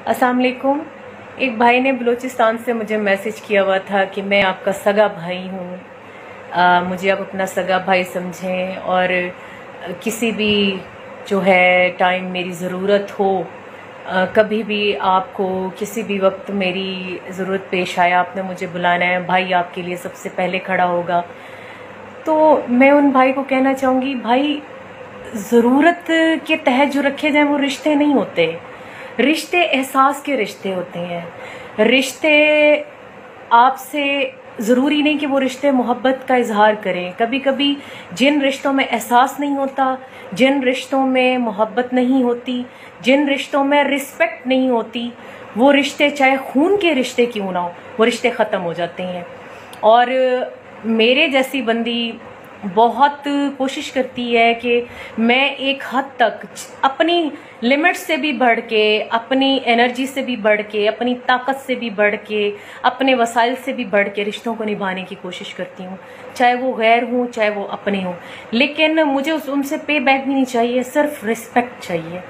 अस्सलाम वालेकुम। एक भाई ने बलूचिस्तान से मुझे मैसेज किया हुआ था कि मैं आपका सगा भाई हूँ, मुझे आप अपना सगा भाई समझें और किसी भी जो है टाइम मेरी ज़रूरत हो, कभी भी आपको किसी भी वक्त मेरी ज़रूरत पेश आए आपने मुझे बुलाना है, भाई आपके लिए सबसे पहले खड़ा होगा। तो मैं उन भाई को कहना चाहूँगी, भाई ज़रूरत के तहत जो रखे जाएं वो रिश्ते नहीं होते। रिश्ते एहसास के रिश्ते होते हैं। रिश्ते आपसे ज़रूरी नहीं कि वो रिश्ते मोहब्बत का इजहार करें। कभी कभी जिन रिश्तों में एहसास नहीं होता, जिन रिश्तों में मोहब्बत नहीं होती, जिन रिश्तों में रिस्पेक्ट नहीं होती, वो रिश्ते चाहे खून के रिश्ते क्यों ना हो, वो रिश्ते ख़त्म हो जाते हैं। और मेरे जैसी बंदी बहुत कोशिश करती है कि मैं एक हद तक अपनी लिमिट से भी बढ़ के, अपनी एनर्जी से भी बढ़ के, अपनी ताकत से भी बढ़ के, अपने वसाइल से भी बढ़ के रिश्तों को निभाने की कोशिश करती हूँ, चाहे वो गैर हों चाहे वो अपने हों। लेकिन मुझे उनसे पे बैक भी नहीं चाहिए, सिर्फ रिस्पेक्ट चाहिए।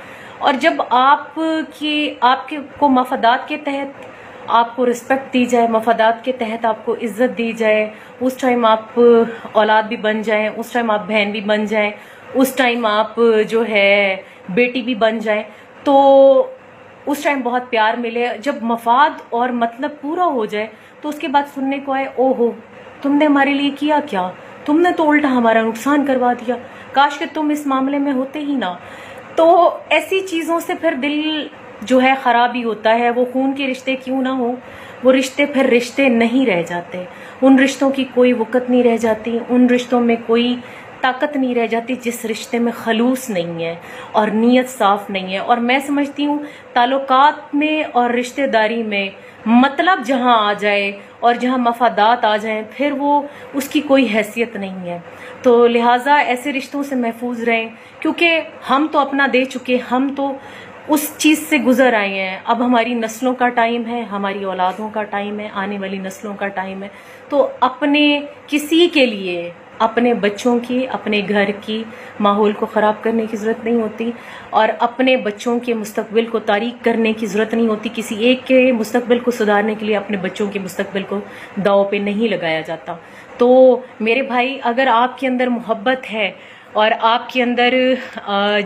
और जब आपके को मफादात के तहत आपको रिस्पेक्ट दी जाए, मफादात के तहत आपको इज्जत दी जाए, उस टाइम आप औलाद भी बन जाएं, उस टाइम आप बहन भी बन जाएं, उस टाइम आप जो है बेटी भी बन जाएं, तो उस टाइम बहुत प्यार मिले। जब मफाद और मतलब पूरा हो जाए तो उसके बाद सुनने को आए, ओहो तुमने हमारे लिए किया क्या, तुमने तो उल्टा हमारा नुकसान करवा दिया, काश कि तुम इस मामले में होते ही ना। तो ऐसी चीज़ों से फिर दिल जो है ख़राब ही होता है। वो खून के रिश्ते क्यों ना हो, वो रिश्ते फिर रिश्ते नहीं रह जाते। उन रिश्तों की कोई वक़्त नहीं रह जाती, उन रिश्तों में कोई ताकत नहीं रह जाती जिस रिश्ते में खलूस नहीं है और नीयत साफ नहीं है। और मैं समझती हूँ ताल्लुकात में और रिश्तेदारी में मतलब जहाँ आ जाए और जहाँ मफादात आ जाएं, फिर वो उसकी कोई हैसियत नहीं है। तो लिहाजा ऐसे रिश्तों से महफूज रहें, क्योंकि हम तो अपना दे चुके, हम तो उस चीज़ से गुजर आए हैं। अब हमारी नस्लों का टाइम है, हमारी औलादों का टाइम है, आने वाली नस्लों का टाइम है। तो अपने किसी के लिए, अपने बच्चों की, अपने घर की माहौल को ख़राब करने की ज़रूरत नहीं होती और अपने बच्चों के मुस्तकबिल को तारीक करने की ज़रूरत नहीं होती। किसी एक के मुस्तकबिल को सुधारने के लिए अपने बच्चों के मुस्तकबिल को दांव पे नहीं लगाया जाता। तो मेरे भाई, अगर आपके अंदर मोहब्बत है और आपके अंदर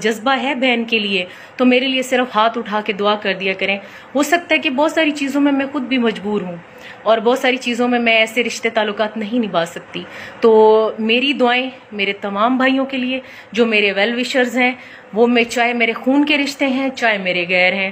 जज्बा है बहन के लिए, तो मेरे लिए सिर्फ हाथ उठा के दुआ कर दिया करें। हो सकता है कि बहुत सारी चीज़ों में मैं खुद भी मजबूर हूँ और बहुत सारी चीज़ों में मैं ऐसे रिश्ते ताल्लुकात नहीं निभा सकती। तो मेरी दुआएं मेरे तमाम भाइयों के लिए जो मेरे वेल विशर्स हैं, वो मैं चाहे मेरे खून के रिश्ते हैं चाहे मेरे गैर हैं।